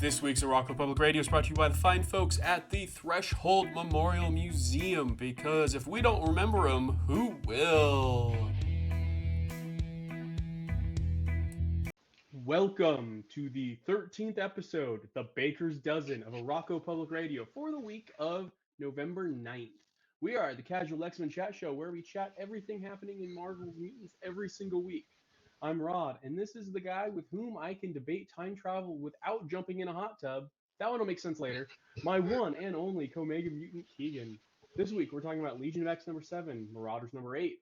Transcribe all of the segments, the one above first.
This week's Arakko Public Radio is brought to you by the fine folks at the Threshold Memorial Museum, because if we don't remember them, who will? Welcome to the 13th episode, the Baker's Dozen of Arakko Public Radio for the week of November 9th. We are the Casual X-Men Chat Show, where we chat everything happening in Marvel's Mutants every single week. I'm Rod, and this is the guy with whom I can debate time travel without jumping in a hot tub. That one will make sense later. My one and only Comega Mutant Keegan. This week we're talking about Legion of X number 7, Marauders number 8,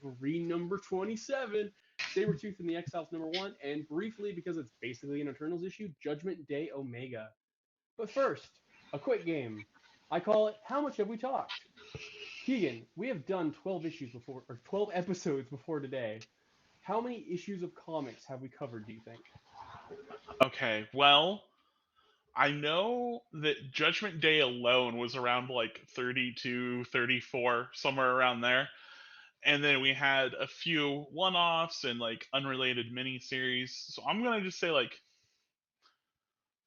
Wolverine number 27, Sabretooth and the Exiles number 1, and briefly, because it's basically an Eternals issue, Judgment Day Omega. But first, a quick game. I call it How Much Have We Talked? Keegan, we have done 12 issues before, or 12 episodes before today. How many issues of comics have we covered, do you think? Okay, well, I know that Judgment Day alone was around like 32, 34, somewhere around there. And then we had a few one-offs and like unrelated miniseries. So I'm going to just say like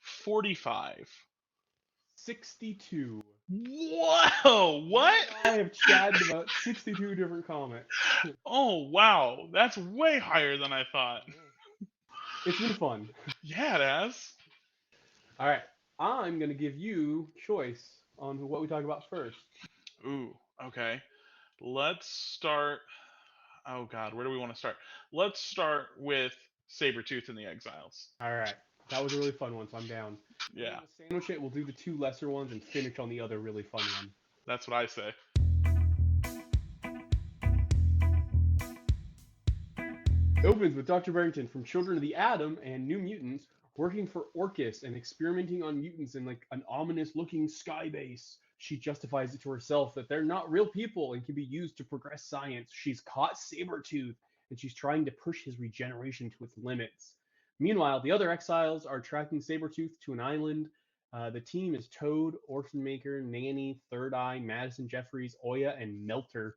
45. 62. Whoa, what? I have chatted about 62 different comics. Oh, wow. That's way higher than I thought. It's been fun. Yeah, it has. All right. I'm going to give you choice on what we talk about first. Ooh, okay. Let's start. Oh, God, where do we want to start? Let's start with Sabretooth and the Exiles. All right. That was a really fun one, so I'm down. Yeah. We'll sandwich it. We'll do the two lesser ones and finish on the other really fun one. That's what I say. It opens with Dr. Barrington from Children of the Atom and New Mutants working for Orchis and experimenting on mutants in like an ominous looking sky base. She justifies it to herself that they're not real people and can be used to progress science. She's caught Sabretooth and she's trying to push his regeneration to its limits. Meanwhile, the other exiles are tracking Sabretooth to an island. The team is Toad, Orphan Maker, Nanny, Third Eye, Madison Jeffries, Oya, and Melter.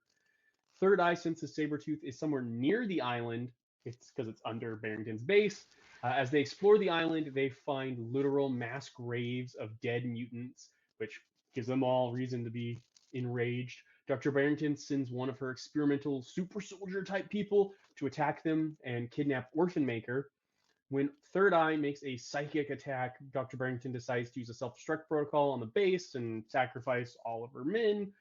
Third Eye senses Sabretooth is somewhere near the island. It's because it's under Barrington's base. As they explore the island, they find literal mass graves of dead mutants, which gives them all reason to be enraged. Dr. Barrington sends one of her experimental super soldier type people to attack them and kidnap Orphan Maker. When Third Eye makes a psychic attack, Dr. Barrington decides to use a self-destruct protocol on the base and sacrifice all of her men.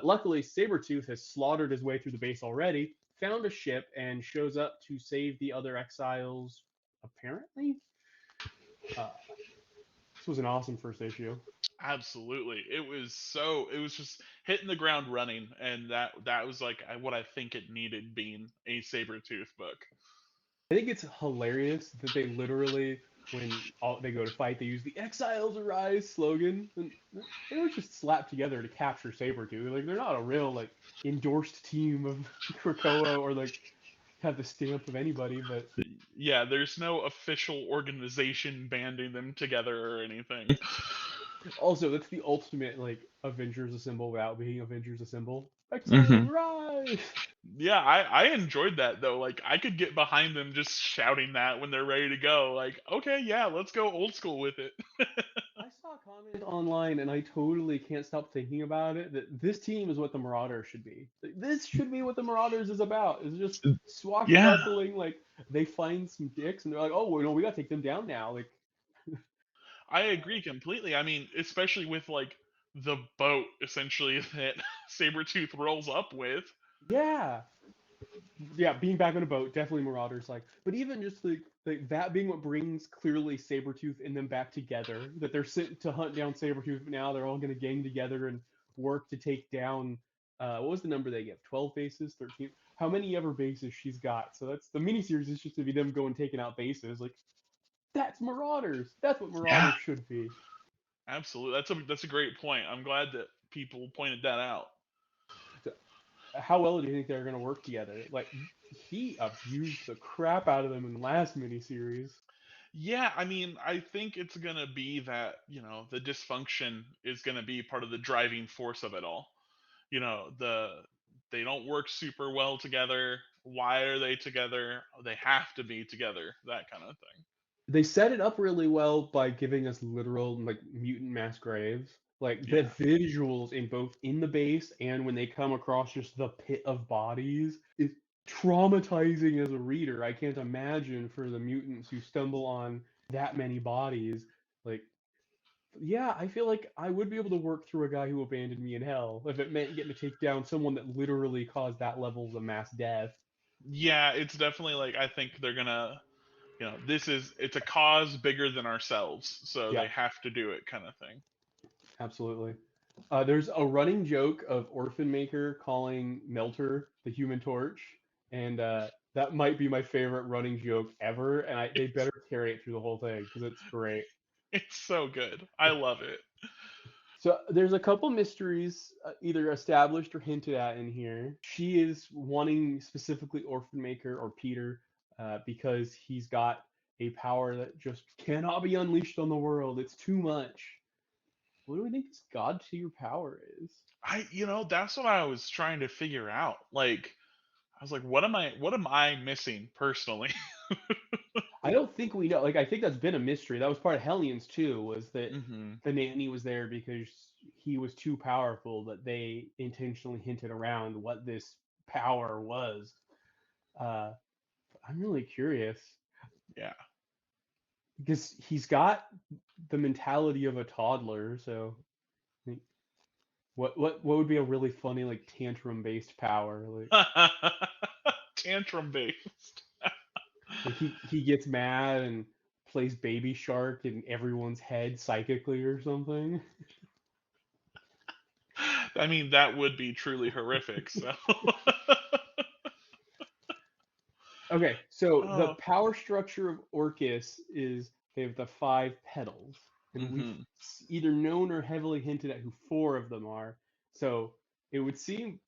Luckily, Sabretooth has slaughtered his way through the base already, found a ship, and shows up to save the other exiles, apparently. This was an awesome first issue. Absolutely. It was just hitting the ground running, and that was like what I think it needed, being a Sabretooth book. I think it's hilarious that they literally, when they go to fight, they use the Exiles Arise slogan. And they were just slapped together to capture Sabretooth. Like, they're not a real, like, endorsed team of Krakoa or, like, have the stamp of anybody, but... Yeah, there's no official organization banding them together or anything. Also, that's the ultimate, like, Avengers Assemble without being Avengers Assemble. Exiles Rise! Yeah, I enjoyed that though. Like, I could get behind them just shouting that when they're ready to go. Like, okay, yeah, let's go old school with it. I saw a comment online, and I totally can't stop thinking about it, that this team is what the Marauders should be. This should be what the Marauders is about. It's just swashbuckling, like, they find some dicks, and they're like, oh, well, no, we gotta take them down now. Like, I agree completely. I mean, especially with like the boat essentially that Sabretooth rolls up with. yeah. Yeah, being back on a boat, definitely Marauders like. But even just like that being what brings clearly Sabretooth and them back together, that they're sent to hunt down Sabretooth, but now they're all gonna gang together and work to take down what was the number they give? 12 bases? 13? How many ever bases she's got. So that's the miniseries is just to be them going taking out bases. Like, that's Marauders. That's what Marauders should be. Absolutely. That's a great point. I'm glad that people pointed that out. How well do you think they're going to work together? Like, he abused the crap out of them in the last miniseries. Yeah, I mean, I think it's going to be that, the dysfunction is going to be part of the driving force of it all. They don't work super well together. Why are they together? They have to be together, that kind of thing. They set it up really well by giving us literal like mutant mass graves. Like the Yeah. visuals in both in the base and when they come across just the pit of bodies is traumatizing as a reader. I can't imagine for the mutants who stumble on that many bodies. Like, yeah, I feel like I would be able to work through a guy who abandoned me in hell if it meant getting to take down someone that literally caused that levels of mass death. Yeah, it's definitely like I think they're gonna, it's a cause bigger than ourselves, so Yeah, they have to do it, kind of thing. absolutely. There's a running joke of Orphan Maker calling Melter the Human Torch, and that might be my favorite running joke ever. And they It's better carry it through the whole thing because it's great. it's so good. I love it. So there's a couple mysteries either established or hinted at in here. She is wanting specifically Orphan Maker or Peter because he's got a power that just cannot be unleashed on the world. It's too much. What do we think this god tier power is? That's what I was trying to figure out. Like, I was like, what am I missing personally? I don't think we know. Like, I think that's been a mystery. That was part of Hellions too, was that Hmm. the nanny was there because he was too powerful. That they intentionally hinted around what this power was. Uh, I'm really curious Yeah. because he's got the mentality of a toddler. So, like, what would be a really funny like tantrum based power? Tantrum based. Like he gets mad and plays Baby Shark in everyone's head psychically or something. I mean, that would be truly horrific. So. Okay, so the Oh. power structure of Orcus is they have the five petals, and we've Hmm. either known or heavily hinted at who four of them are. So it would seem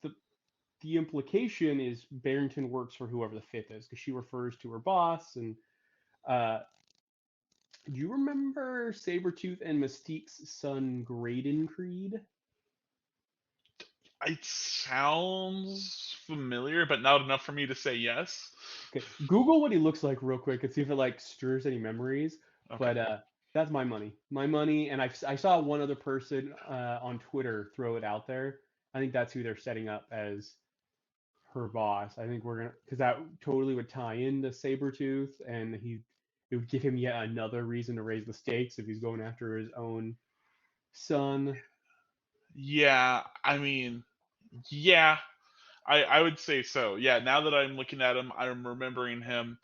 the implication is Barrington works for whoever the fifth is, because she refers to her boss. And uh, do you remember Sabretooth and Mystique's son, Graydon Creed? It sounds familiar, but not enough for me to say yes. Okay, Google what he looks like real quick and see if it like stirs any memories. Okay. But that's my money, and I saw one other person on Twitter throw it out there. I think that's who they're setting up as her boss. I think we're gonna because that totally would tie into Sabretooth, and it would give him yet another reason to raise the stakes if he's going after his own son. Yeah, I mean, yeah, I would say so. Yeah, now that I'm looking at him, I'm remembering him,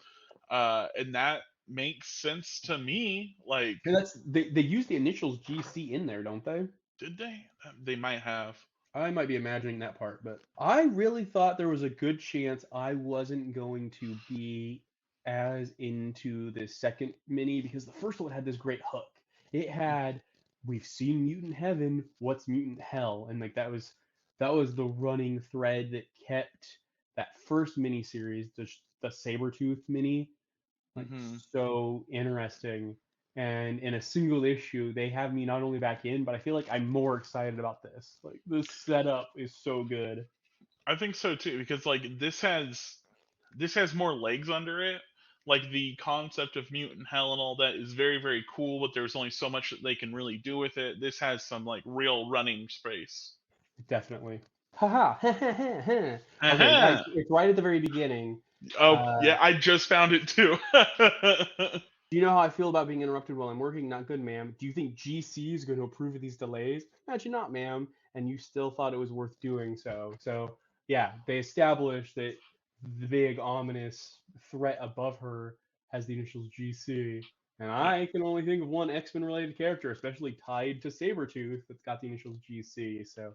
and that makes sense to me. Like, And they use the initials GC in there, don't they? did they? They might have. I might be imagining that part, but I really thought there was a good chance I wasn't going to be as into the second mini because the first one had this great hook. It had we've seen mutant heaven, what's mutant hell? And like that was the running thread that kept that first mini series, the Sabretooth mini, like Hmm. so interesting. And in a single issue, they have me not only back in, but I feel like I'm more excited about this. Like this setup is so good. I think so too, because like this has more legs under it. Like the concept of mutant hell and all that is very very cool, but there's only so much that they can really do with it. This has some like real running space. Definitely. Haha. Okay, guys, Haha. it's right at the very beginning. Oh Uh, yeah, I just found it too. do you know how I feel about being interrupted while I'm working? Not good, ma'am. Do you think GC is going to approve of these delays? Actually, not, ma'am. And you still thought it was worth doing so. So, yeah, they established that the big ominous threat above her has the initials GC. And Yeah. I can only think of one X-Men related character, especially tied to Sabretooth, that's got the initials GC. So,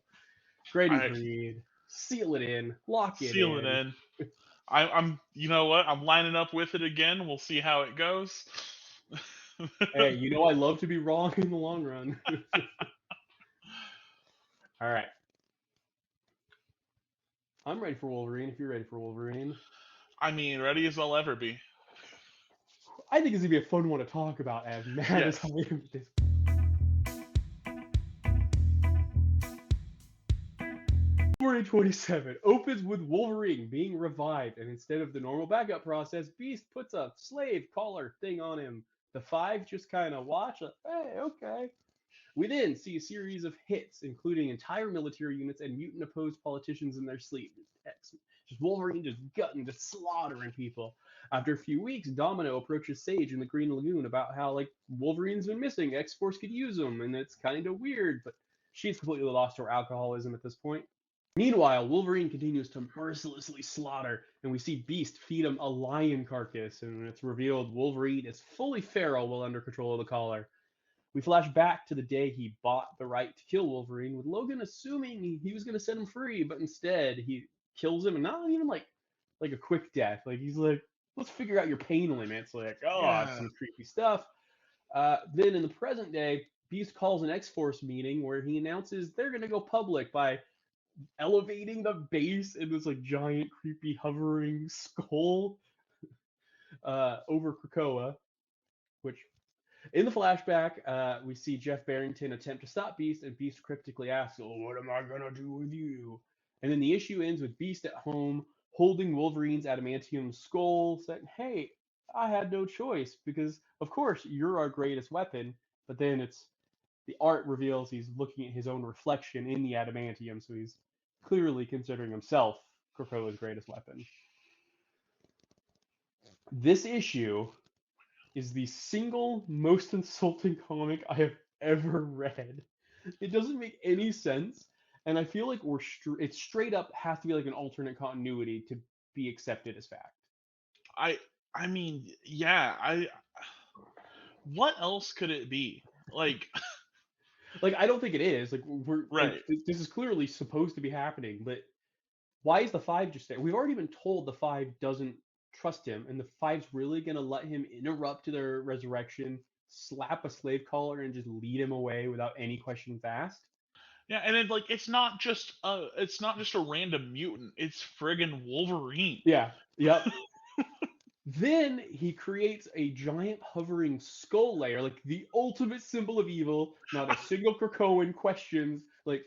Graydon I Creed, seal it in, lock it seal it in. in. I'm you know what? I'm lining up with it again. We'll see how it goes. Hey, I love to be wrong in the long run. All right. I'm ready for Wolverine if you're ready for Wolverine. I mean, ready as I'll ever be. I think it's gonna be a fun one to talk about as mad as I Yes. am at this. Wolverine 27 opens with Wolverine being revived, and instead of the normal backup process, Beast puts a slave collar thing on him. The five just kind of watch, like, hey, okay. We then see a series of hits, including entire military units and mutant opposed politicians in their sleep. Just Wolverine just gutting, just slaughtering people. After a few weeks, Domino approaches Sage in the Green Lagoon about how like Wolverine's been missing, X Force could use him, and it's kind of weird, but she's completely lost her alcoholism at this point. Meanwhile, Wolverine continues to mercilessly slaughter, and we see Beast feed him a lion carcass, and it's revealed Wolverine is fully feral while under control of the collar. We flash back to the day he bought the right to kill Wolverine, with Logan assuming he was going to set him free, but instead he kills him, and not even like a quick death. Like he's like, let's figure out your pain limits. Like, oh, it's Yeah. some creepy stuff. Then in the present day, Beast calls an X Force meeting where he announces they're going to go public by elevating the base in this like giant, creepy, hovering skull over Krakoa, which in the flashback, we see Jeff Barrington attempt to stop Beast, and Beast cryptically asks, "Oh, what am I gonna do with you?" And then the issue ends with Beast at home holding Wolverine's adamantium skull, saying, "Hey, I had no choice because, of course, you're our greatest weapon." But then the art reveals he's looking at his own reflection in the adamantium, so he's clearly considering himself Krakoa's greatest weapon. This issue is the single most insulting comic I have ever read. It doesn't make any sense, and I feel like it straight up has to be like an alternate continuity to be accepted as fact. I I mean, yeah, I what else could it be? Like Like I don't think it is. Like we're like right. this is clearly supposed to be happening, but why is the five just there? We've already been told the five doesn't trust him, and the five's really gonna let him interrupt their resurrection, slap a slave collar, and just lead him away without any questions asked. Yeah, and then like it's not just a random mutant, it's friggin' Wolverine. Yeah. Yep. Then he creates a giant hovering skull layer, like the ultimate symbol of evil. Not a single Krakoan questions. Like,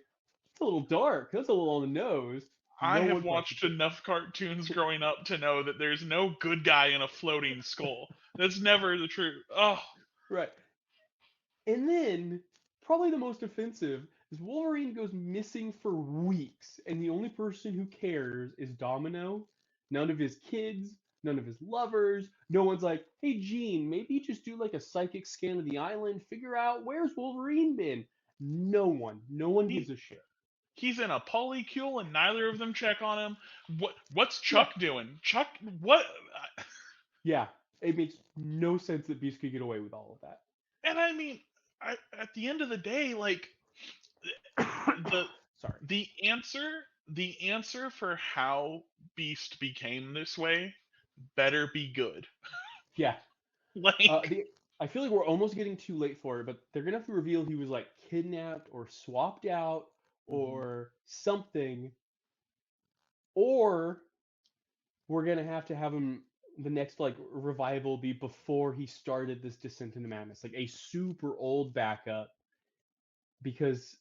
it's a little dark. That's a little on the nose. I No have one questions watched it. enough cartoons growing up to know that there's no good guy in a floating skull. That's never the truth. Oh, Right. And then, probably the most offensive is Wolverine goes missing for weeks, and the only person who cares is Domino. None of his kids, none of his lovers. No one's like, hey, Jean, maybe just do like a psychic scan of the island, figure out where's Wolverine been. No one. No one gives he a shit. he's in a polycule and neither of them check on him. What's Yeah. Chuck doing? Chuck what Yeah. It makes no sense that Beast could get away with all of and I mean at the end of the day like the that. Sorry. the answer for how Beast became this way better be good. Yeah. Like The I feel like we're almost getting too late for it, but they're gonna have to reveal he was like kidnapped or swapped out mhm. or something, or we're gonna have him the next like revival be before he started this descent into madness, like a super old backup because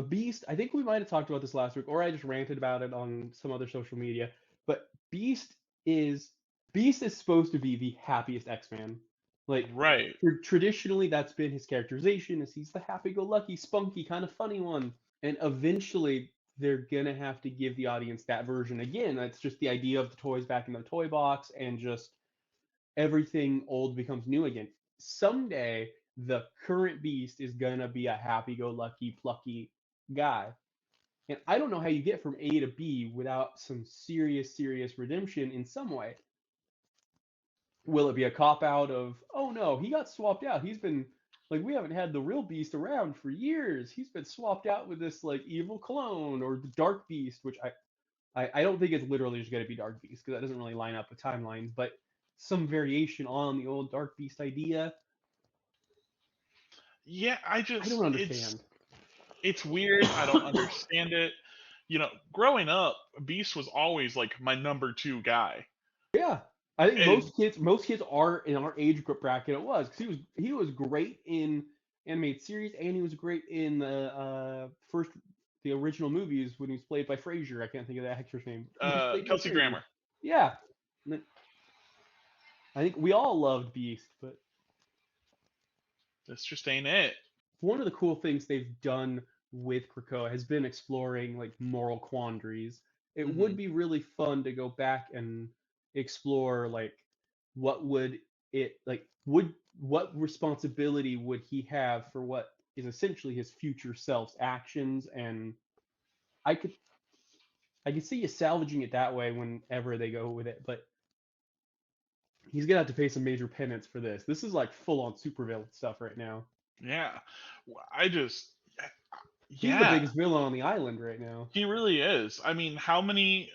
Beast. I think we might have talked about this last week, or I just ranted about it on some other social media. But is Beast is supposed to be the happiest X-Man. Like Right. traditionally, that's been his characterization, is he's the happy-go-lucky, spunky, kind of funny one. And eventually, they're gonna have to give the audience that version again. That's just the idea of the toys back in the toy box, and just everything old becomes new again. Someday, the current Beast is gonna be a happy-go-lucky, plucky guy. And I don't know how you get from A to B without some serious, serious redemption in some way. Will it be a cop out of, oh no, he got swapped out? He's been like, we haven't had the real Beast around for years. He's been swapped out with this like evil clone, or the Dark Beast, which I don't think it's literally just going to be Dark Beast because that doesn't really line up with timelines, but some variation on the old Dark Beast idea. Yeah, I don't it's understand. it's weird. I don't understand it. You know, growing up, Beast was always like my number 2 guy. Yeah, I think And most kids are in our age group bracket. It was because he was great in animated series, and he was great in the original movies when he was played by Frasier. I can't think of that actor's name. He was played in the Kelsey series. Grammer. Yeah, I think we all loved Beast, but This just ain't it. one of the cool things they've done with Krakoa has been exploring like moral quandaries. It Hmm. would be really fun to go back and explore like what would it like would what responsibility would he have for what is essentially his future self's actions, and I could I could see you salvaging it that way whenever they go with it, but he's gonna have to pay some major penance for this. This is like full on supervillain stuff right now. Yeah. I just, He's the yeah, biggest villain on the island right now. he really is. I mean, he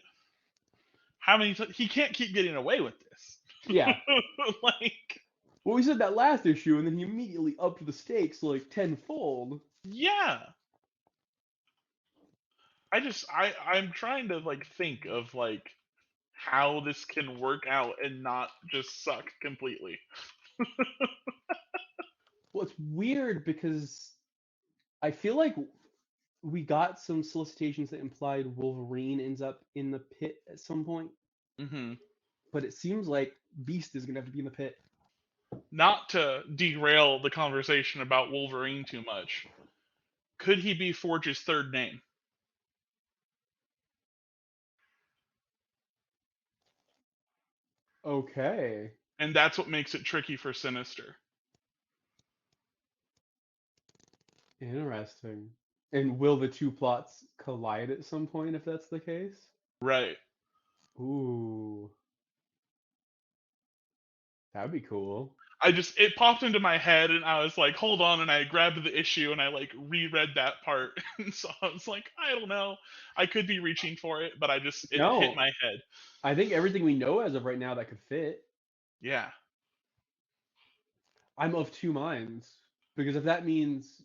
can't keep getting away with this. Yeah. Like, Well, we said that last issue, and then he immediately upped the stakes like tenfold. yeah. I'm trying to like think of like how this can work out and not just suck completely. Well, it's weird because I feel like we got some solicitations that implied Wolverine ends up in the pit at some point, Hmm. but it seems like Beast is gonna have to be in the pit. Not to derail the conversation about Wolverine too much, could he be Forge's third name? Okay, And that's what makes it tricky for Sinister. interesting. And will the two plots collide at some point if that's the case? Right. Ooh, that'd be cool. It popped into my head and I was like, hold on, and I grabbed the issue and I like reread that part. And so I was like, I don't know. I could be reaching for it, but it hit No, my head. I think everything we know as of right now that could fit. Yeah. I'm of two minds because if that means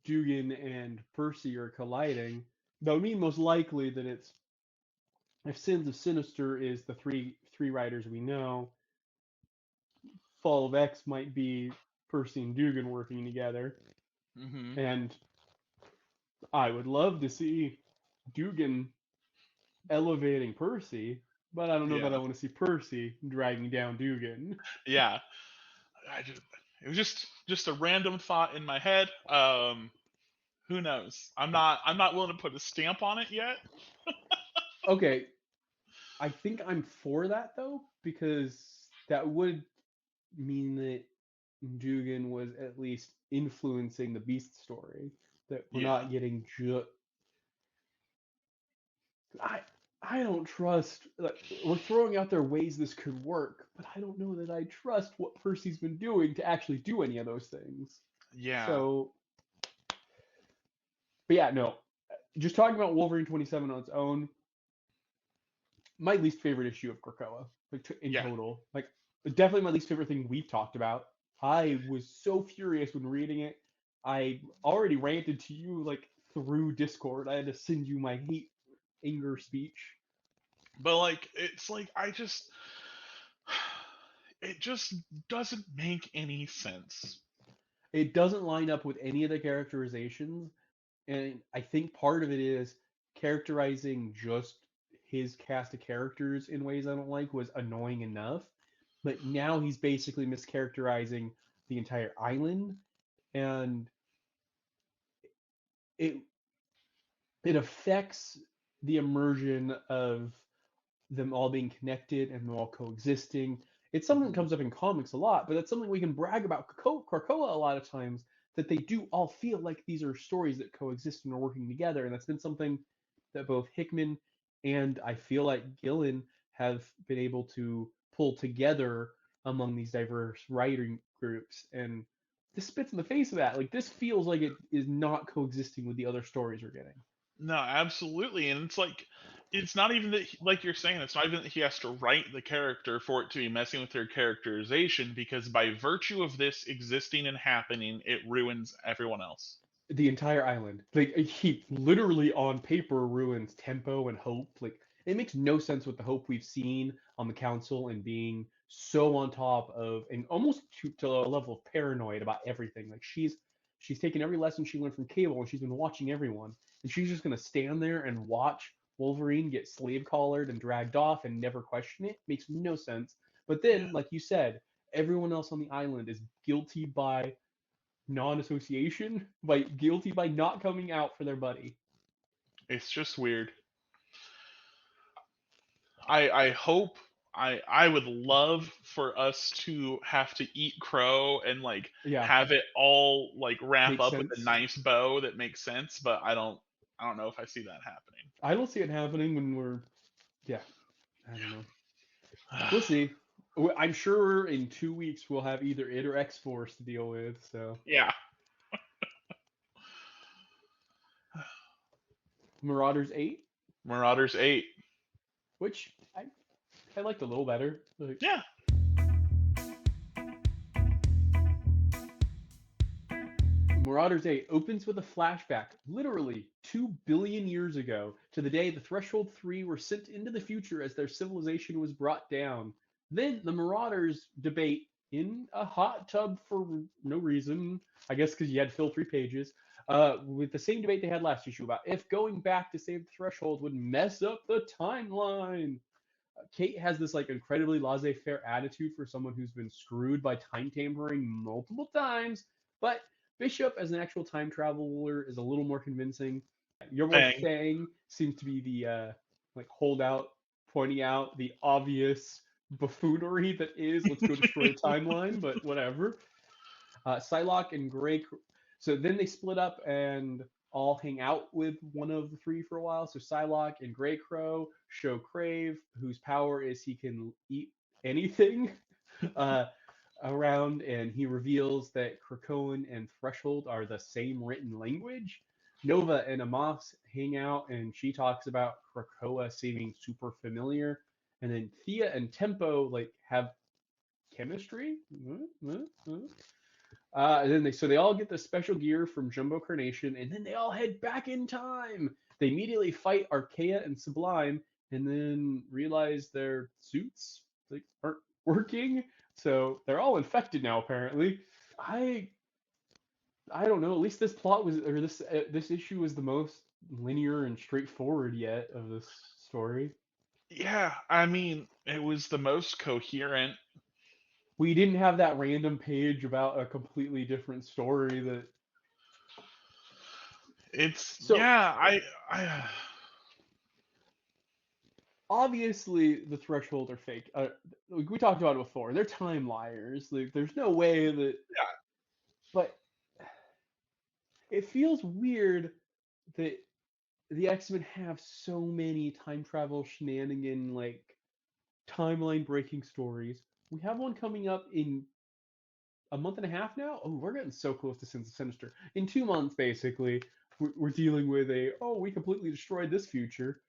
Dugan and Percy are colliding, that would mean most likely that it's if Sins of Sinister is the three writers we know, Fall of X might be Percy and Dugan working together, Hmm. and I would love to see Dugan elevating Percy, but I don't know that I Yeah. want to see Percy dragging down Dugan. Yeah. I just it was just a random thought in my head. Who knows? I'm not willing to put a stamp on it yet. Okay, I think I'm for that though because that would mean that Dugan was at least influencing the Beast story. That we're Yeah. not getting just. I I don't trust. Like, we're throwing out there ways this could work, but I don't know that I trust what Percy's been doing to actually do any of those things. Yeah. So, but yeah, no. Just talking about Wolverine 27 on its own, my least favorite issue of Krakoa, like in Yeah. total. Like definitely my least favorite thing we've talked about. I was so furious when reading it. I already ranted to you like through Discord. I had to send you my hate anger speech. But like it's like it just doesn't make any sense. It doesn't line up with any of the characterizations, and I think part of it is characterizing just his cast of characters in ways I don't like was annoying enough. But now he's basically mischaracterizing the entire island, and it it affects the immersion of them all being connected and them all coexisting. It's something that Hmm. comes up in comics a lot, but that's something we can brag about Krakoa a lot of times, that they do all feel like these are stories that coexist and are working together. And that's been something that both Hickman and I feel like Gillen have been able to pull together among these diverse writing groups. And this spits in the face of that. Like, this feels like it is not coexisting with the other stories we're getting. No, absolutely. And it's like it's not even that like you're saying, it's not even that he has to write the character for it to be messing with their characterization, because by virtue of this existing and happening, it ruins everyone else. The entire island. Like, he literally on paper ruins tempo and hope. Like, it makes no sense with the hope we've seen on the council and being so on top of and almost to a level of paranoid about everything. Like, she's taken every lesson she learned from Cable and she's been watching everyone. And she's just gonna stand there and watch Wolverine get slave collared and dragged off and never question it. Makes no sense. But Yeah, then, like you said, everyone else on the island is guilty by non-association, by guilty by not coming out for their buddy. it's just weird. I hope I would love for us to have to eat crow and like Yeah, have it all like wrap makes up with a sense. nice bow that makes sense, but I don't know if I see that happening. I don't see it happening when we're, yeah, I don't know. We'll see. I'm sure in 2 weeks we'll have either it or X Force to deal with. So Yeah. Marauders 8, Marauders 8. which I liked a little better. Like, Yeah. Marauders 8 opens with a flashback, literally 2 billion years ago, to the day the Threshold 3 were sent into the future as their civilization was brought down. Then the Marauders debate in a hot tub for no reason, I guess because you had to fill 3 pages, with the same debate they had last issue about if going back to save the Threshold would mess up the timeline. Kate has this like incredibly laissez-faire attitude for someone who's been screwed by time tampering multiple times, but Bishop as an actual time traveler is a little more convincing. Your boy Thing. Fang seems to be the like holdout, pointing out the obvious buffoonery that is let's go destroy the timeline, but whatever. Psylocke and Grey. So then they split up and all hang out with one of the three for a while. So Psylocke and Greycrow show Crave, whose power is he can eat anything uh, around, and he reveals that Krakoan and Threshold are the same written language. Nova and Amos hang out, and she talks about Krakoa seeming super familiar. And then Thea and Tempo like have chemistry. And then they all get the special gear from Jumbo Carnation, and then they all head back in time. They immediately fight Archaea and Sublime, and then realize their suits like aren't working. So they're all infected now, apparently. I I don't know. At least this plot was, or this issue was the most linear and straightforward yet of this story. Yeah, I mean, it was the most coherent. We didn't have that random page about a completely different story that. It's So yeah, I obviously the threshold are fake. We talked about it before. They're time liars. Like, there's no way that. But it feels weird that the X-Men have so many time travel shenanigan like timeline breaking stories. We have one coming up in a month and a half now. Oh, we're getting so close to Sinister. In 2 months, basically, we're dealing with we completely destroyed this future.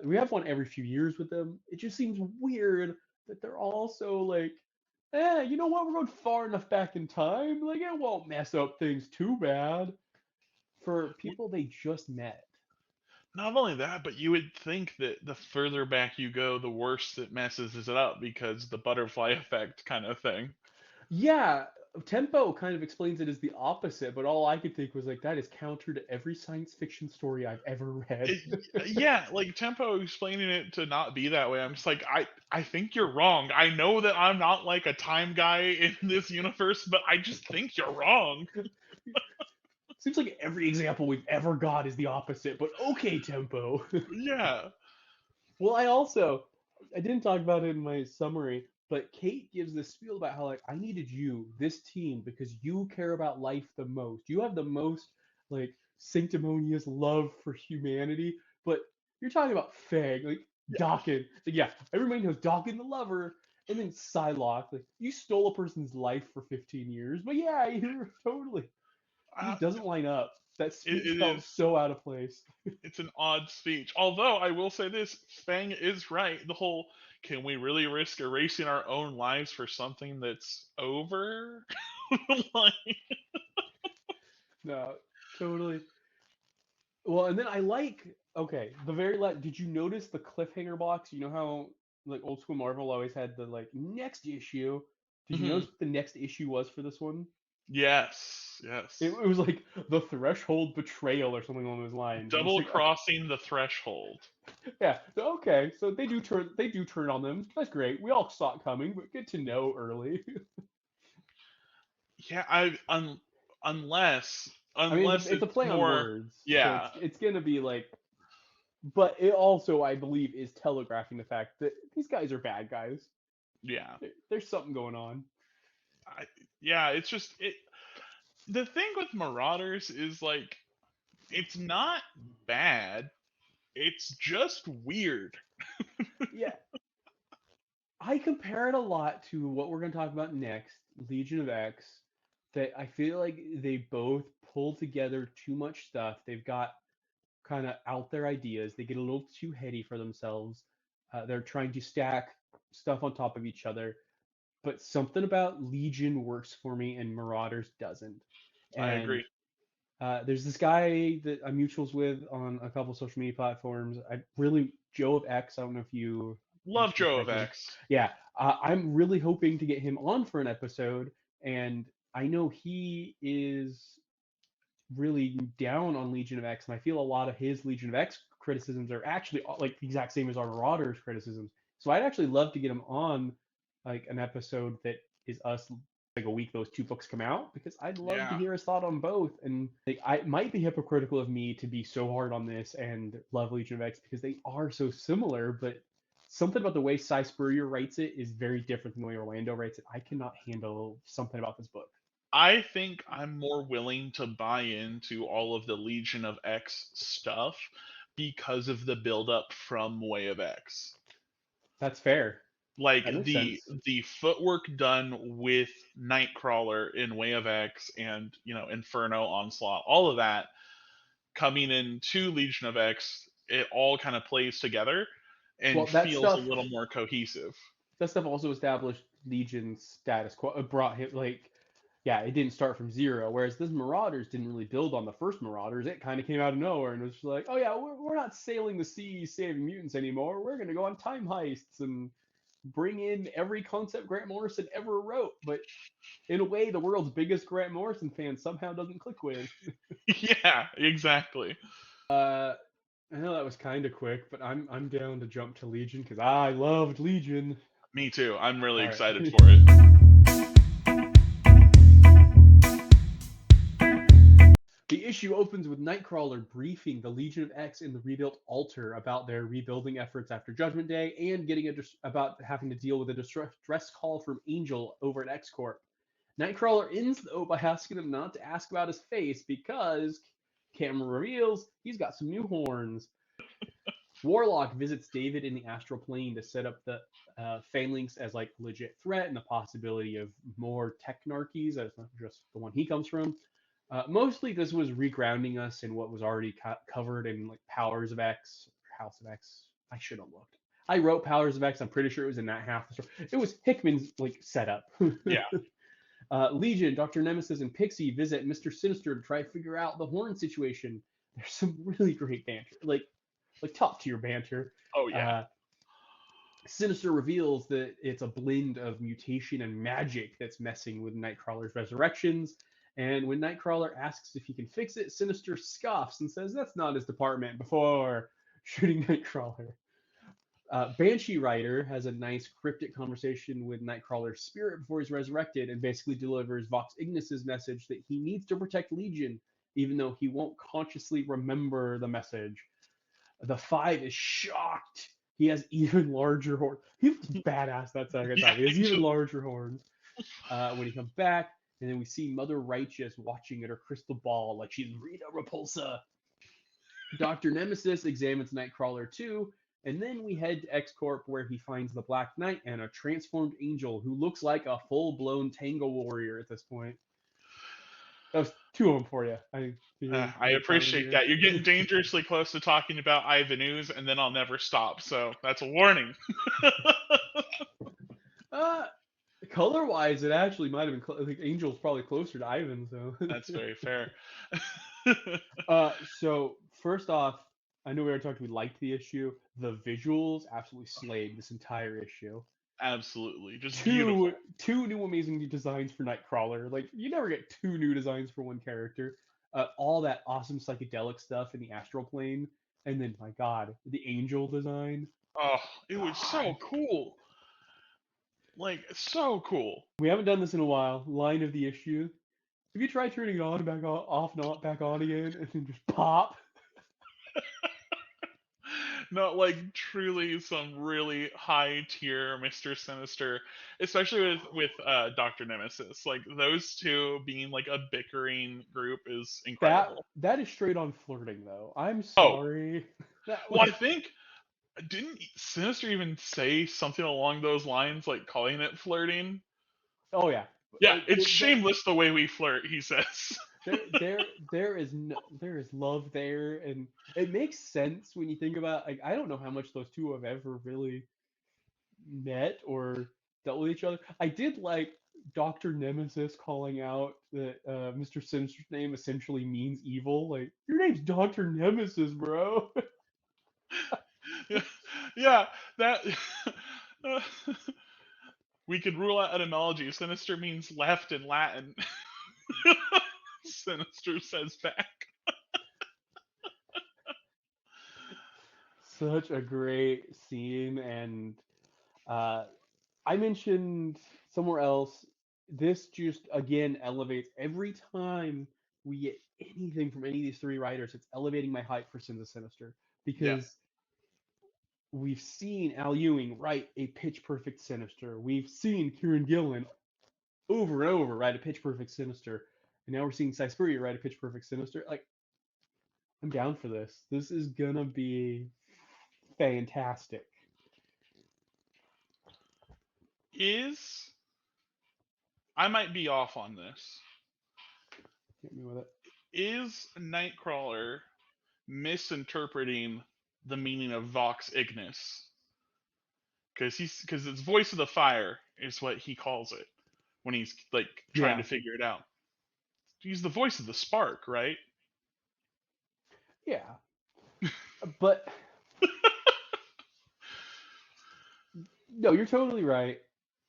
We have one every few years with them. It just seems weird that they're all so like, you know what? We're going far enough back in time. Like, it won't mess up things too bad for people they just met. not only that, but you would think that the further back you go, the worse it messes it up because the butterfly effect kind of thing. Yeah, Tempo kind of explains it as the opposite, but all I could think was like that is counter to every science fiction story I've ever read. It, yeah, like Tempo explaining it to not be that way. I'm just like, I think you're wrong. I know that I'm not like a time guy in this universe, but I just think you're wrong. Seems like every example we've ever got is the opposite, but okay, Tempo. Yeah. Well, I didn't talk about it in my summary, but Kate gives this spiel about how like I needed you, this team, because you care about life the most. You have the most like sanctimonious love for humanity, but you're talking about Fang, like Dawkins. Like, yeah, everybody knows Dawkins the lover, and then Psylocke. Like you stole a person's life for 15 years, but yeah, you're totally. It Uh, just doesn't line up. That speech it felt is. so out of place. It's an odd speech. Although I will say this, Fang is right. The whole can we really risk erasing our own lives for something that's over? Like, No, totally. Well, and then I like okay, the very last. Did you notice the cliffhanger box? You know how like old school Marvel always had the like next issue. Did you mhm. notice what the next issue was for this one? Yes, It yes. was like the threshold betrayal or something along those lines. And it's Double like, okay, crossing the threshold. yeah, so, okay, so they do turn on them. That's great. We all saw it coming, but good to know early. Yeah, unless I mean, unless it's a it's play on more. words, so it's Yeah, it's gonna be like, but it also, I believe, is telegraphing the fact that these guys are bad guys. yeah. There's something going on. I, yeah, it's just it. The thing with Marauders is like it's not bad. It's just weird. Yeah, I compare it a lot to what we're gonna talk about next, Legion of X. That I feel like they both pull together too much stuff. They've got kind of out their ideas. They get a little too heady for themselves. They're trying to stack stuff on top of each other, but something about Legion works for me and Marauders doesn't. I And agree. there's this guy that I'm mutuals with on a couple social media platforms. I really Joe of X. I don't know if you Love speak Joe about of him. X. Yeah, I'm really hoping to get him on for an episode, and I know he is really down on Legion of X, and I feel a lot of his Legion of X criticisms are actually like the exact same as our Marauders criticisms. So I'd actually love to get him on like an episode that is us like a week those two books come out because I'd love to Yeah. hear his thought on both. And like, I might be hypocritical of me to be so hard on this and love Legion of X because they are so similar, but something about the way Cy Spurrier writes it is very different than the way Orlando writes it. I cannot handle something about this book. I think I'm more willing to buy into all of the Legion of X stuff because of the buildup from Way of X. That's fair. Like That makes the sense. the footwork done with Nightcrawler in Way of X and Inferno Onslaught, all of that coming into Legion of X, it all kind of plays together and Well, that feels a stuff little more cohesive. that stuff also established Legion's status quo. It brought him like, yeah, it didn't start from zero. Whereas this Marauders didn't really build on the first Marauders. It kind of came out of nowhere and was just like, oh yeah, we're not sailing the seas saving mutants anymore. We're gonna go on time heists and bring in every concept Grant Morrison ever wrote. But in a way, the world's biggest Grant Morrison fan somehow doesn't click with. Yeah, exactly. I know that was kind of quick, but I'm down to jump to Legion because I loved Legion. Me too. I'm really All right. excited for it. The issue opens with Nightcrawler briefing the Legion of X in the rebuilt Altar about their rebuilding efforts after Judgment Day and getting about having to deal with a distress call from Angel over at X Corp. Nightcrawler ends though by asking him not to ask about his face because camera reveals he's got some new horns. Warlock visits David in the astral plane to set up the Phalanx as like a legit threat and the possibility of more technarchies as not just the one he comes from. Mostly, this was regrounding us in what was already covered in like Powers of X, House of X. I should have looked. I wrote Powers of X. I'm pretty sure it was in that half. It was Hickman's like setup. Yeah. Legion, Doctor Nemesis, and Pixie visit Mister Sinister to try to figure out the horn situation. There's some really great banter, like top tier banter. Oh yeah. Uh, Sinister reveals that it's a blend of mutation and magic that's messing with Nightcrawler's resurrections. And when Nightcrawler asks if he can fix it, Sinister scoffs and says that's not his department before shooting Nightcrawler. Banshee Rider has a nice cryptic conversation with Nightcrawler's spirit before he's resurrected and basically delivers Vox Ignis's message that he needs to protect Legion, even though he won't consciously remember the message. The Five is shocked. He has even larger horns. He looks badass that second Yeah. time. He has even larger horns when he comes back. And then we see Mother Righteous watching at her crystal ball like she's Rita Repulsa. Dr. Nemesis examines Nightcrawler too. And then we head to X Corp where he finds the Black Knight and a transformed angel who looks like a full blown Tango warrior at this point. That was two of them for you. I Any comment appreciate here? that. You're getting dangerously close to talking about Ivan Ooze, and then I'll never stop. So that's a warning. uh, Color wise, it actually might have been. I think Angel's probably closer to Ivan. So, That's very fair. so first off, I know we already talked. We liked the issue. The visuals absolutely slayed this entire issue. Absolutely, just two beautiful. two new amazing designs for Nightcrawler. Like you never get two new designs for one character. All that awesome psychedelic stuff in the astral plane, and then my God, the angel design. Oh, it was so God, cool. Like so cool. we haven't done this in a while. Line of the issue. Have you tried turning it on, back off, not back on again, and then just pop? Not like truly some really high tier Mr. Sinister, especially with Dr. Nemesis. Like those two being like a bickering group is That incredible. that is straight on flirting, though. I'm Oh, sorry. That well, I like, think didn't Sinister even say something along those lines, like calling it flirting? oh yeah, Yeah, it's there, shameless the way we flirt, he says. there is no, there is love there, and it makes sense when you think about, like, I don't know how much those two have ever really met or dealt with each other. I did like Dr. Nemesis calling out that Mr. Sinister's name essentially means evil. Like, your name's Dr. Nemesis, bro. Yeah, yeah, that we could rule out etymology. Sinister means left in Latin. Sinister says back. Such a great scene, and uh, I mentioned somewhere else. This just again elevates every time we get anything from any of these three writers. It's elevating my hype for Sins of Sinister Yeah, because we've seen Al Ewing write a pitch perfect Sinister. We've seen Kieran Gillen over and over write a pitch perfect Sinister, and now we're seeing Cy Spurrier write a pitch perfect Sinister. Like, I'm down for this. This is gonna be fantastic. is I might be off on this. Hit me with it. Is Nightcrawler misinterpreting the meaning of Vox Ignis? Because it's voice of the fire is what he calls it when he's like trying to Yeah, figure it out. He's the voice of the spark, right? yeah, but no, you're totally right.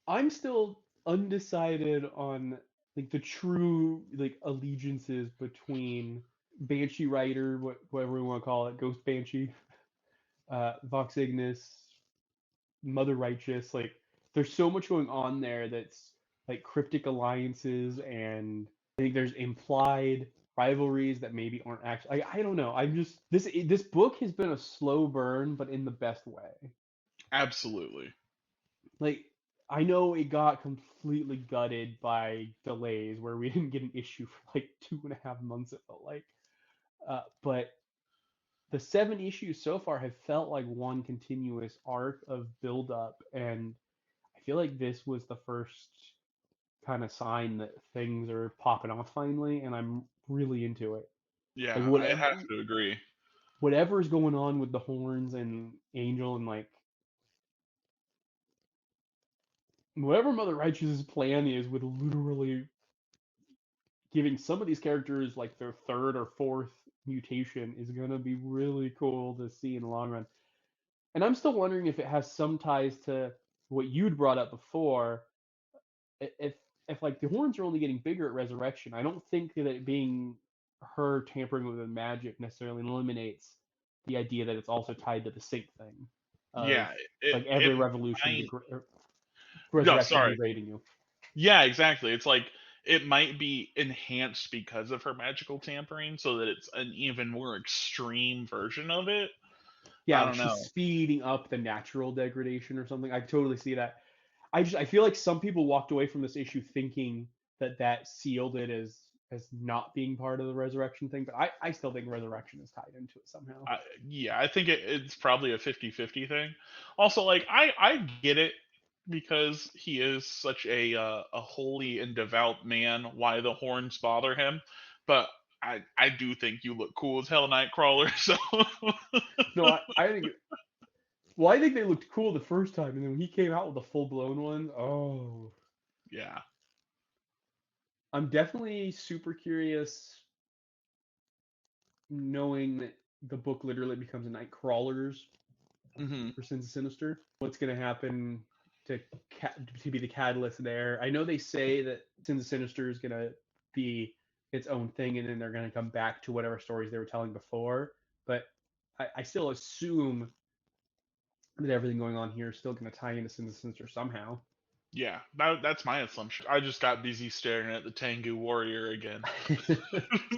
I'm still undecided on like the true like allegiances between Banshee Rider, whatever we want to call it, Ghost Banshee, Vox Ignis, Mother Righteous. Like, there's so much going on there that's like cryptic alliances, and I think there's implied rivalries that maybe aren't actually. I don't know. I'm just this book has been a slow burn, but in the best way. Absolutely. Like, I know it got completely gutted by delays where we didn't get an issue for like 2.5 months, it felt like. But the 7 issues so far have felt like one continuous arc of build up, and I feel like this was the first kind of sign that things are popping off finally, and I'm really into it. Like, Yeah, I'd have to agree. whatever's going on with the horns and Angel, and like whatever Mother Righteous's plan is with literally giving some of these characters like their third or fourth mutation is going to be really cool to see in the long run. And I'm still wondering if it has some ties to what you'd brought up before. If if like the horns are only getting bigger at Resurrection, I don't think that it being her tampering with the magic necessarily eliminates the idea that it's also tied to the sync thing of Yeah, like it every revolution, might. No, resurrection sorry. degrading you. Yeah, exactly. It's like it might be enhanced because of her magical tampering, so that it's an even more extreme version of it. Yeah, I like don't she's know. speeding up the natural degradation or something. I totally see that. I feel like some people walked away from this issue thinking that that sealed it as not being part of the resurrection thing, but I still think resurrection is tied into it somehow. I, yeah, I think it's probably a 50-50 thing. Also, like I get it because he is such a holy and devout man. Why the horns bother him, but I do think you look cool as hell, Nightcrawler. So No, I think well, I think they looked cool the first time, and then when he came out with the full blown one, oh, yeah. I'm definitely super curious knowing that the book literally becomes a night crawlers Hmm. for Sins of Sinister. What's gonna happen to to be the catalyst there. I know they say that Sins of Sinister is gonna be its own thing, and then they're gonna come back to whatever stories they were telling before. But I still assume that everything going on here is still gonna tie into Sins of Sinister somehow. Yeah, that's my assumption. I just got busy staring at the Tengu Warrior again.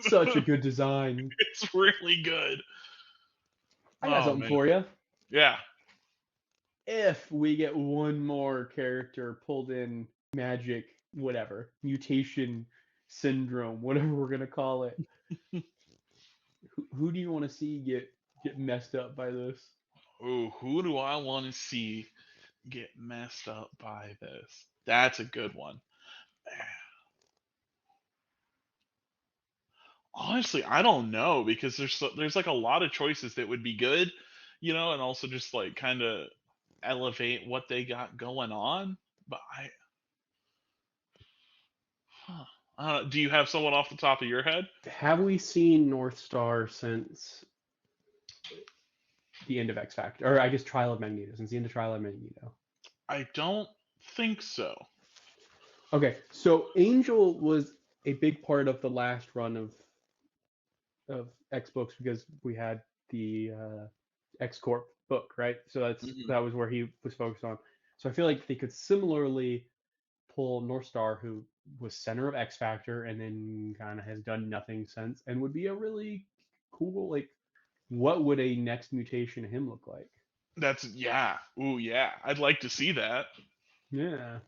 Such a good design. It's really good. I got Oh something man. for you. Yeah. If we get one more character pulled in magic, whatever, mutation syndrome, whatever we're gonna call it, who do you want to see get messed up by this? Ooh, who do I want to see get messed up by this? That's a good one. Honestly, I don't know because there's like a lot of choices that would be good, and also just like kind of elevate what they got going on. But huh, do you have someone off the top of your head? Have we seen North Star since the end of X Factor, or I guess Trial of Magneto, since the end of Trial of Magneto? I don't think so. Okay, so Angel was a big part of the last run of X books because we had the X Corp book, right? So Hmm. that was where he was focused on. So I feel like they could similarly pull North Star, who was center of X Factor and then kind of has done nothing since, and would be a really cool, like, what would a next mutation of him look like? That's yeah. Ooh yeah. I'd like to see that. Yeah.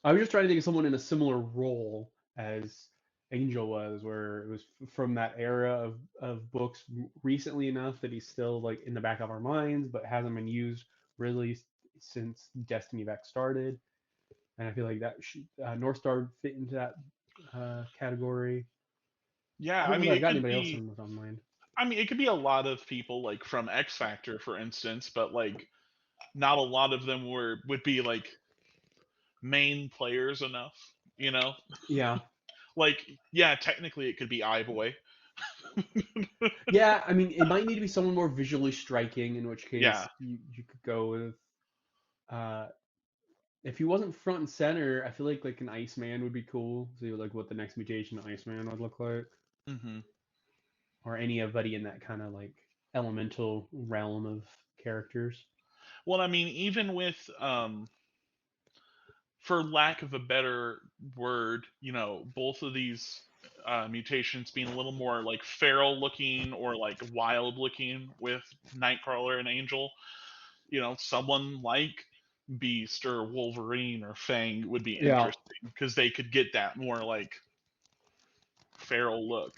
I was just trying to think of someone in a similar role as Angel was, where it was from that era of books recently enough that he's still like in the back of our minds, but hasn't been used really since Destiny of X started. And I feel like that North Star fit into that category. Yeah, I I don't know mean that I've it got could anybody else be. in on mind. I mean it could be a lot of people like from X Factor, for instance, but like not a lot of them would be like main players enough. You know, Yeah, like yeah, technically it could be iBoy. yeah. I mean, it might need to be someone more visually striking, in which Yeah. case you could go with. Uh, if he wasn't front and center, I feel like an Iceman would be cool. See like what the next mutation of Iceman would look like, Hmm. or anybody in that kind of like elemental realm of characters. Well, I mean, even with for lack of a better word, both of these mutations being a little more like feral looking or like wild looking with Nightcrawler and Angel, someone like Beast or Wolverine or Fang would be Yeah, interesting because they could get that more like feral look.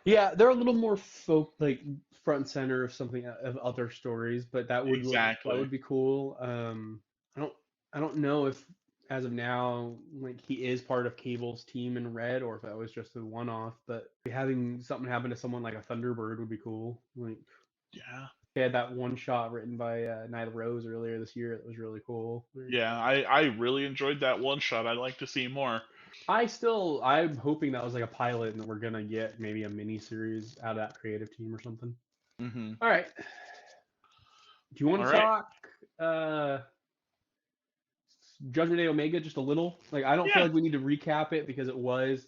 yeah, they're a little more folk like front and center of something of other stories, but that Exactly. would be cool. I don't I don't know if as of now like he is part of Cable's team in Red or if that was just a one off, but having something happen to someone like a Thunderbird would be cool. Like Yeah. they had that one shot written by Nyla Rose earlier this year that was really cool. Yeah, I really enjoyed that one shot. I'd like to see more. I'm hoping that was like a pilot and that we're gonna get maybe a mini series out of that creative team or something. Hmm. All right. Do you want All to right. talk uh Judgment Day Omega just a little? Like I don't feel Yeah. like we need to recap it because it was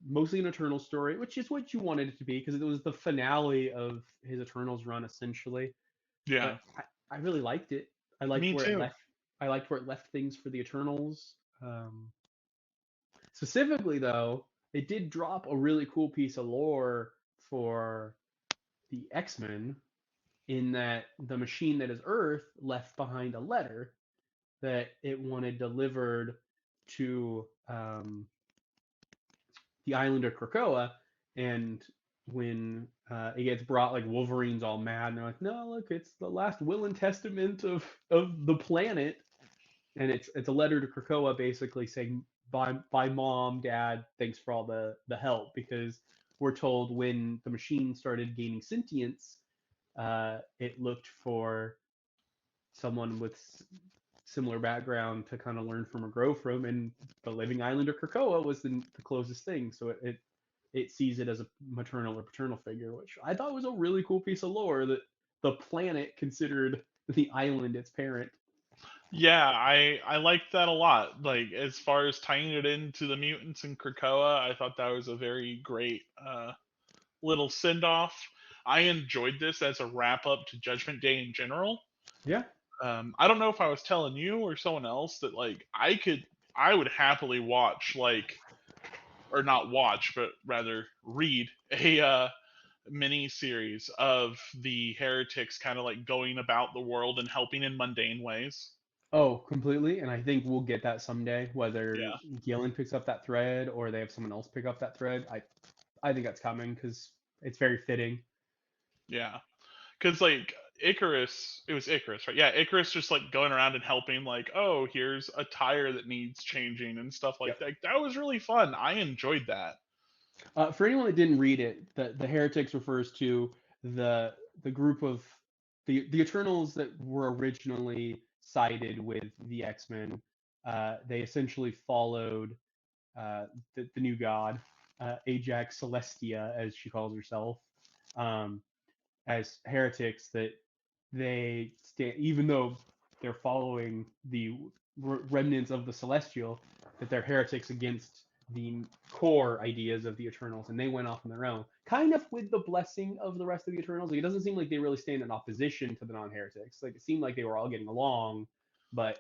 mostly an Eternal story, which is what you wanted it to be because it was the finale of his Eternals run essentially. Yeah. But I really liked it. I liked Me where it too. left. I liked where it left things for the Eternals. Specifically, though, it did drop a really cool piece of lore for the X-Men in that the machine that is Earth left behind a letter that it wanted delivered to the island of Krakoa, and when it gets brought, like Wolverine's all mad, and they're like, "No, look, it's the last will and testament of the planet," and it's a letter to Krakoa basically saying, "Bye, mom, dad, thanks for all the help," because we're told when the machine started gaining sentience, it looked for someone with similar background to kind of learn from or grow from, and the living island of Krakoa was the closest thing. So it sees it as a maternal or paternal figure, which I thought was a really cool piece of lore that the planet considered the island its parent. Yeah, I liked that a lot. Like as far as tying it into the mutants in Krakoa, I thought that was a very great little send off. I enjoyed this as a wrap up to Judgment Day in general. Yeah. I don't know if I was telling you or someone else that like I would happily watch like or not watch but rather read a mini series of the heretics kind of like going about the world and helping in mundane ways. Oh, completely. And I think we'll get that someday, whether Yeah, Gillen picks up that thread or they have someone else pick up that thread. I think that's coming because it's very fitting. yeah. Because like Icarus, it was Icarus, right? Yeah, Icarus just like going around and helping, like, oh, here's a tire that needs changing and stuff like Yep. that. That was really fun. I enjoyed that. For anyone that didn't read it, the heretics refers to the the group of the Eternals that were originally sided with the X-Men. They essentially followed the new god, Ajax Celestia, as she calls herself, um, as heretics. That they stand, even though they're following the remnants of the Celestial, that they're heretics against the core ideas of the Eternals, and they went off on their own, kind of with the blessing of the rest of the Eternals. Like, it doesn't seem like they really stand in opposition to the non-heretics. Like, it seemed like they were all getting along, but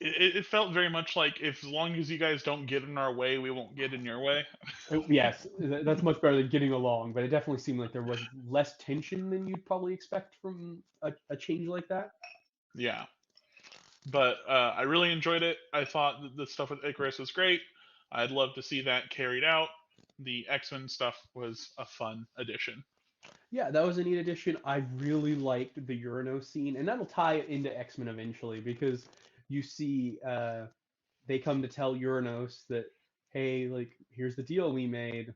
It felt very much like if as long as you guys don't get in our way, we won't get in your way. yes, that's much better than getting along. But it definitely seemed like there was less tension than you'd probably expect from a change like that. Yeah, but I really enjoyed it. I thought that the stuff with Icarus was great. I'd love to see that carried out. The X Men stuff was a fun addition. Yeah, that was a neat addition. I really liked the Uranus scene, and that'll tie it into X-Men eventually because you see they come to tell Uranus that, hey, like, here's the deal we made.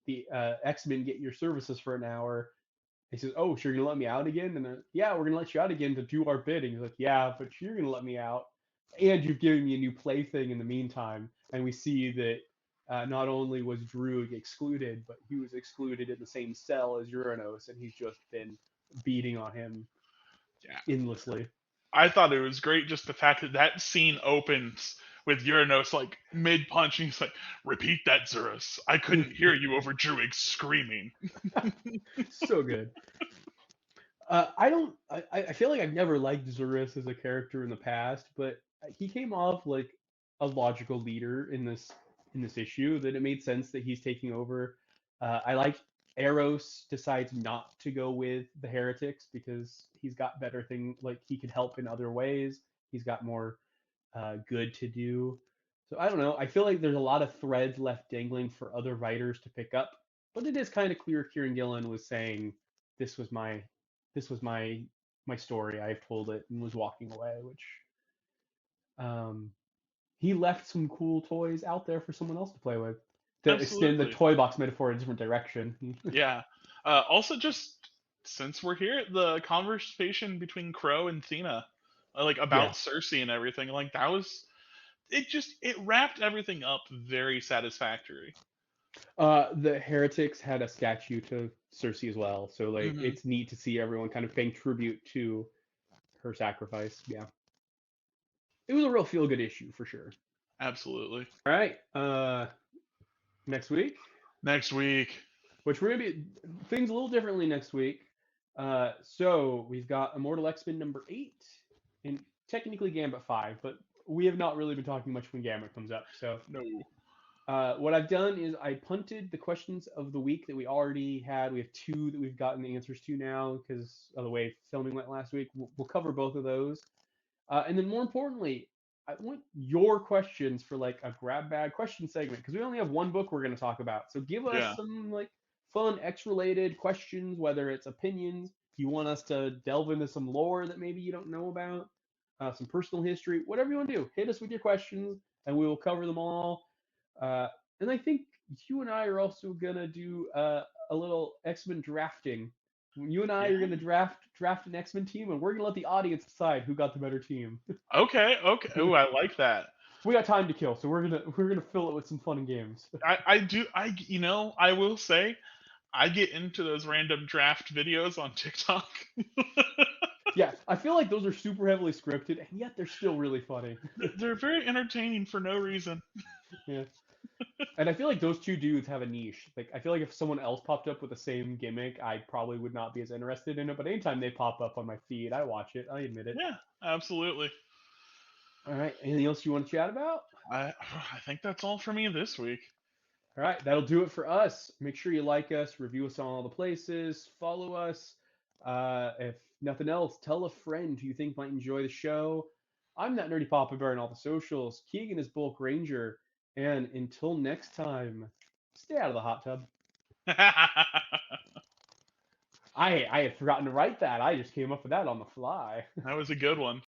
The X-Men get your services for an hour. He says, "Oh, so you're gonna let me out again?" And they're, "Yeah, we're gonna let you out again to do our bidding." He's like, "Yeah, but you're gonna let me out, and you've given me a new plaything in the meantime." And we see that not only was Drew excluded, but he was excluded in the same cell as Uranos, and he's just been beating on him Yeah, endlessly. I thought it was great just the fact that that scene opens with Uranos like mid punch and he's like, "Repeat that, Zurus. I couldn't hear you over Druig screaming." So good. I don't. I feel like I've never liked Zurus as a character in the past, but he came off like a logical leader in this issue. That it made sense that he's taking over. I like Eros decides not to go with the heretics because he's got better thing. Like, he could help in other ways. He's got more good to do. So I don't know. I feel like there's a lot of threads left dangling for other writers to pick up, but it is kind of clear Kieran Gillen was saying this was my this was my story. I've told it, and was walking away, which um, he left some cool toys out there for someone else to play with to extend the Absolutely. toy box metaphor in a different direction. Yeah. Also, just since we're here, the conversation between Crow and Thena, like about Yeah. Cersei and everything, like that was it wrapped everything up very satisfactory. The heretics had a statue to Cersei as well, so like Hmm. it's neat to see everyone kind of paying tribute to her sacrifice. Yeah, it was a real feel good issue for sure. Absolutely. All right, next week, Next week. which we're gonna be things a little differently next week. So we've got Immortal X-Men #8 and technically Gambit 5, but we have not really been talking much when Gambit comes up. So No. what I've done is I punted the questions of the week that we already had. We have two that we've gotten the answers to now because of the way filming went last week. We'll cover both of those. And then more importantly, I want your questions for like a grab bag question segment because we only have one book we're going to talk about. So give us Yeah. some like fun X related questions, whether it's opinions, you want us to delve into some lore that maybe you don't know about, some personal history, whatever you want to do. Hit us with your questions and we will cover them all. Uh, and I think you and I are also going to do a little X-Men drafting. You and I are Yeah. going to draft an X-Men team, and we're going to let the audience decide who got the better team. Okay. Okay. Ooh, I like that. We got time to kill, so we're gonna fill it with some fun and games. I do. I will say, I get into those random draft videos on TikTok. Yeah, I feel like those are super heavily scripted, and yet they're still really funny. They're very entertaining for no reason. Yeah. And I feel like those two dudes have a niche. Like, I feel like if someone else popped up with the same gimmick, I probably would not be as interested in it. But anytime they pop up on my feed, I watch it. I admit it. Yeah, absolutely. All right. Anything else you want to chat about? I think that's all for me this week. All right. That'll do it for us. Make sure you like us, review us on all the places, follow us. If nothing else, tell a friend who you think might enjoy the show. I'm that nerdy Papa Bear on all the socials. Keegan is Bulk Ranger. And until next time, stay out of the hot tub. I had forgotten to write that. I just came up with that on the fly. That was a good one.